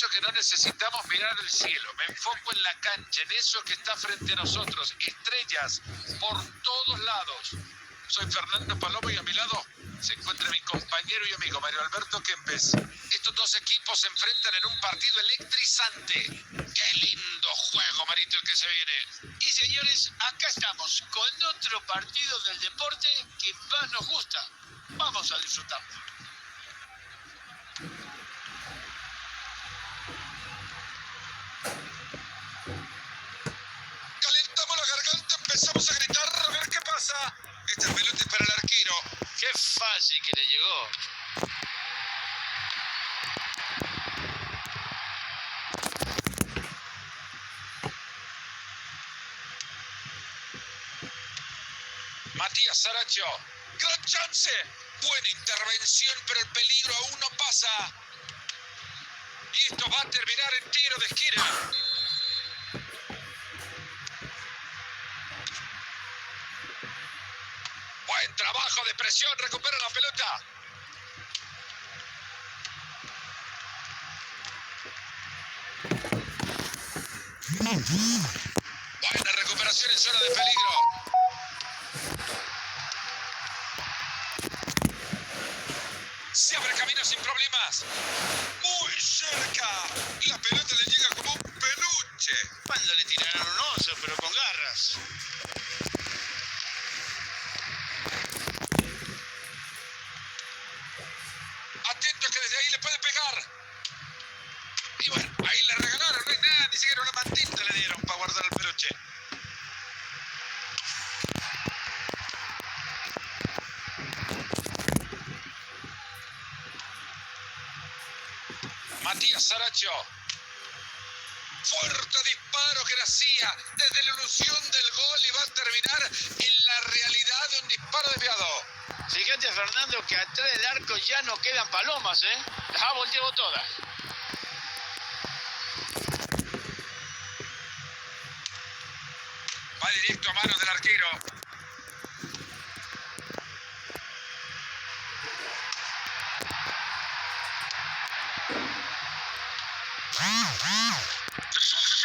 eso que no necesitamos mirar el cielo. Me enfoco en la cancha, en eso que está frente a nosotros. Estrellas por todos lados. Soy Fernando Palomo y a mi lado se encuentra mi compañero y amigo Mario Alberto Kempes. Estos dos equipos se enfrentan en un partido electrizante. ¡Qué lindo juego, Marito, el que se viene! Y señores, acá estamos con otro partido del deporte que más nos gusta. Vamos a disfrutarlo. Calentamos la garganta, empezamos a gritar a ver qué pasa. Esta pelota es para el arquero. Qué fácil que le llegó. Matías Saracho. ¡Gran chance! Buena intervención, pero el peligro aún no pasa. Y esto va a terminar en tiro de esquina. Buen trabajo de presión, recupera la pelota. Buena recuperación en zona de peligro. Se abre camino sin problemas. Muy cerca. La pelota le llega como un peluche. Cuando le tiraron un oso, pero con garras. Atento que desde ahí le puede pegar. Y bueno, ahí le regalaron, no hay nada, ni siquiera una mantita le dieron para guardar el peluche. Matías Saracho. Fuerte disparo que nacía desde la ilusión del gol y va a terminar en la realidad de un disparo desviado. Fíjate, Fernando, que atrás del arco ya no quedan palomas, ¿eh? Las ha volteado todas. Va directo a manos del arquero.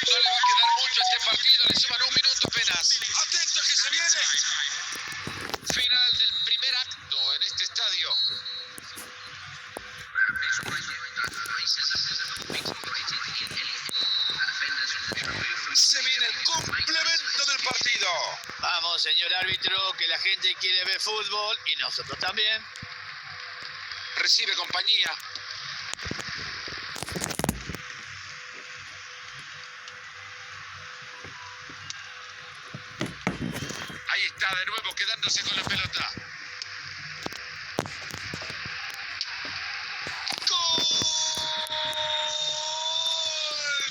No le va a quedar mucho a este partido, le suman un minuto apenas. Atento que se viene. Final del primer acto en este estadio. Se viene el complemento del partido. Vamos, señor árbitro, que la gente quiere ver fútbol y nosotros también. Recibe compañía. Ahí está de nuevo quedándose con la pelota. ¡Gol!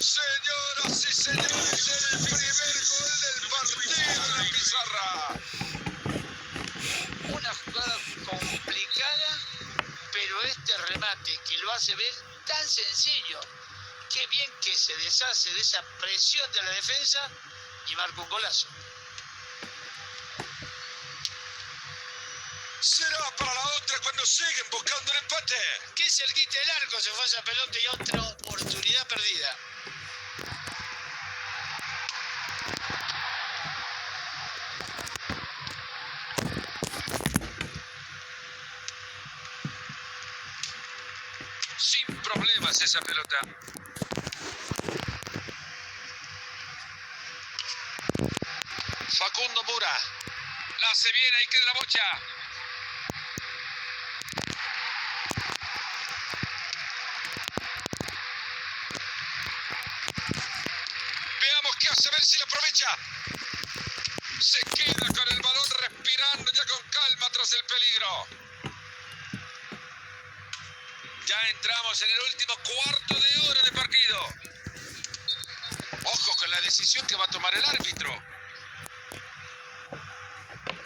Señoras y señores, el primer gol del partido en la pizarra. Una jugada complicada, pero este remate que lo hace ver tan sencillo. Qué bien que se deshace de esa presión de la defensa y marca un golazo. Será para la otra cuando siguen buscando el empate. Qué cerquita el arco se fue esa pelota y otra oportunidad perdida. Sin problemas esa pelota. Facundo Mura. La hace bien, ahí queda la bocha. Veamos qué hace, a ver si la aprovecha. Se queda con el balón respirando ya con calma tras el peligro. Ya entramos en el último cuarto de hora de partido. Ojo con la decisión que va a tomar el árbitro.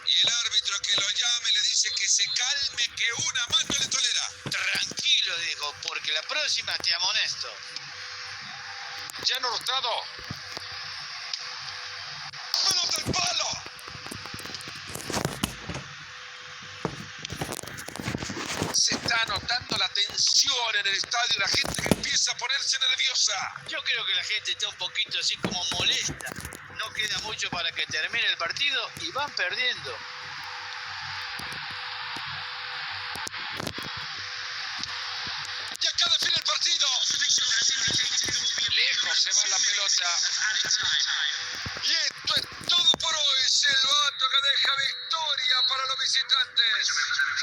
Y el árbitro que lo llame le dice que se calme, que una más no le tolera. Tranquilo, dijo, porque la próxima te amonesto. Jan Hurtado. ¡Pelota al palo! Se está está notando la tensión en el estadio, la gente que empieza a ponerse nerviosa. Yo creo que la gente está un poquito así como molesta. No queda mucho para que termine el partido y van perdiendo. Y acá define el partido. Lejos se va la pelota. Y esto es